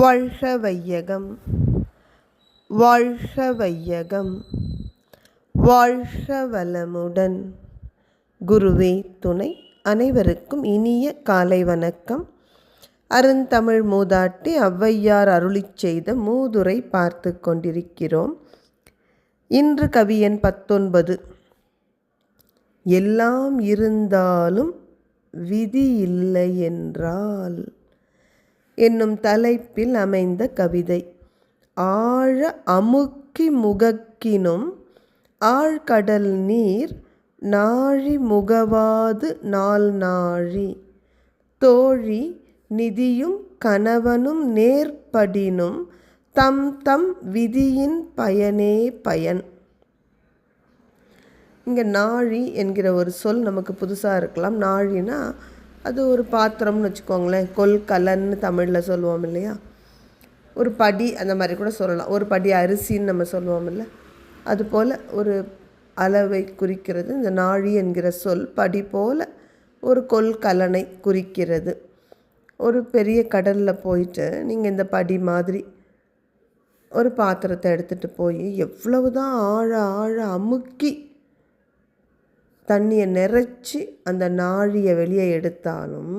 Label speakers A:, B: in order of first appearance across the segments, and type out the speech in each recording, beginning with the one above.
A: வாழ்க வையகம், வாழ்க வையகம், வாழ்க வளமுடன். குருவே துணை. அனைவருக்கும் இனிய காலை வணக்கம். அருந்தமிழ் மூதாட்டி ஔவையார் அருளிச் செய்த மூதுரை பார்த்து கொண்டிருக்கிறோம். இன்று கவியன் 19. எல்லாம் இருந்தாலும் விதி இல்லை என்றால் என்னும் தலைப்பில் அமைந்த கவிதை. ஆழ அமுக்கி முகக்கினும் ஆழ்கடல் நீர் நாழி முகவாது நாள் நாழி தோழி நிதியும் கணவனும் நேர்படினும் தம் தம் விதியின் பயனே பயன். இங்கே நாழி என்கிற ஒரு சொல் நமக்கு புதுசாக இருக்கலாம். நாழினா அது ஒரு பாத்திரம்னு வச்சுக்கோங்களேன். கொல்கலன்னு தமிழில் சொல்லுவோம் இல்லையா. ஒரு படி அந்த மாதிரி கூட சொல்லலாம். ஒரு படி அரிசின்னு நம்ம சொல்லுவோம் இல்லை. அதுபோல் ஒரு அளவை குறிக்கிறது இந்த நாழி என்கிற சொல். படி போல் ஒரு கொல்கலனை குறிக்கிறது. ஒரு பெரிய கடலில் போயிட்டு நீங்கள் இந்த படி மாதிரி ஒரு பாத்திரத்தை எடுத்துகிட்டு போய் எவ்வளவு தான் ஆழ ஆழ அமுக்கி தண்ணியை நிறைச்சி அந்த நாழியை வெளியே எடுத்தாலும்,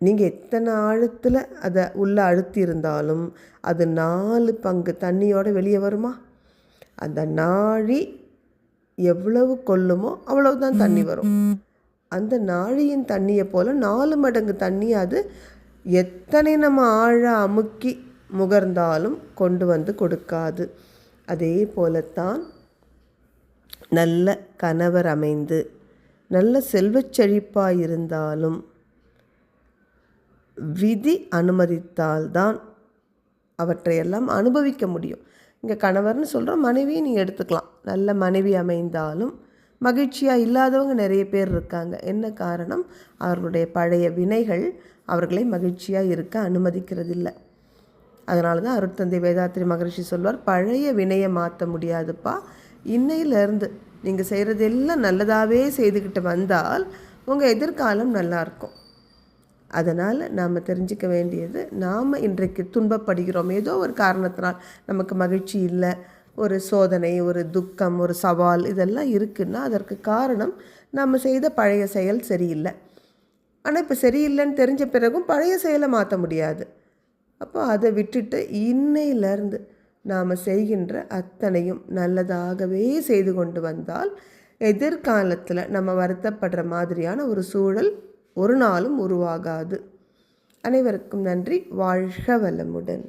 A: நீங்கள் எத்தனை ஆழத்தில் அதை உள்ளே அழுத்தியிருந்தாலும் அது 4 பங்கு தண்ணியோடு வெளியே வருமா? அந்த நாழி எவ்வளவு கொள்ளுமோ அவ்வளவு தான் தண்ணி வரும். அந்த நாழியின் தண்ணியை போல் 4 மடங்கு தண்ணி அது எத்தனை நம்ம ஆழ அமுக்கி முகர்ந்தாலும் கொண்டு வந்து கொடுக்காது. அதே போலத்தான் நல்ல கணவர் அமைந்து நல்ல செல்வச் செழிப்பாக இருந்தாலும் விதி அனுமதித்தால்தான் அவற்றையெல்லாம் அனுபவிக்க முடியும். இங்கே கணவர்னு சொல்கிறோம், மனைவியை நீங்கள் எடுத்துக்கலாம். நல்ல மனைவி அமைந்தாலும் மகிழ்ச்சியாக இல்லாதவங்க நிறைய பேர் இருக்காங்க. என்ன காரணம்? அவர்களுடைய பழைய வினைகள் அவர்களை மகிழ்ச்சியாக இருக்க அனுமதிக்கிறதில்லை. அதனால தான் அருட்தந்தை வேதாத்திரி மகரிஷி சொல்வார், பழைய வினையை மாற்ற முடியாதுப்பா, இன்னையிலேருந்து நீங்கள் செய்கிறது எல்லாம் நல்லதாகவே செய்துக்கிட்டு வந்தால் உங்கள் எதிர்காலம் நல்லாயிருக்கும். அதனால் நாம் தெரிஞ்சிக்க வேண்டியது, நாம் இன்றைக்கு துன்பப்படுகிறோம், ஏதோ ஒரு காரணத்தினால் நமக்கு மகிழ்ச்சி இல்லை, ஒரு சோதனை, ஒரு துக்கம், ஒரு சவால் இதெல்லாம் இருக்குன்னா அதற்கு காரணம் நம்ம செய்த பழைய செயல் சரியில்லை. ஆனால் இப்போ சரியில்லைன்னு தெரிஞ்ச பிறகும் பழைய செயலை மாற்ற முடியாது. அப்போ அதை விட்டுட்டு இன்னையிலேருந்து நாம் செய்கின்ற அத்தனையும் நல்லதாகவே செய்து கொண்டு வந்தால் எதிர்காலத்தில் நம்ம வருத்தப்படுற மாதிரியான ஒரு சூழல் ஒரு நாளும் உருவாகாது. அனைவருக்கும் நன்றி. வாழ்க வளமுடன்.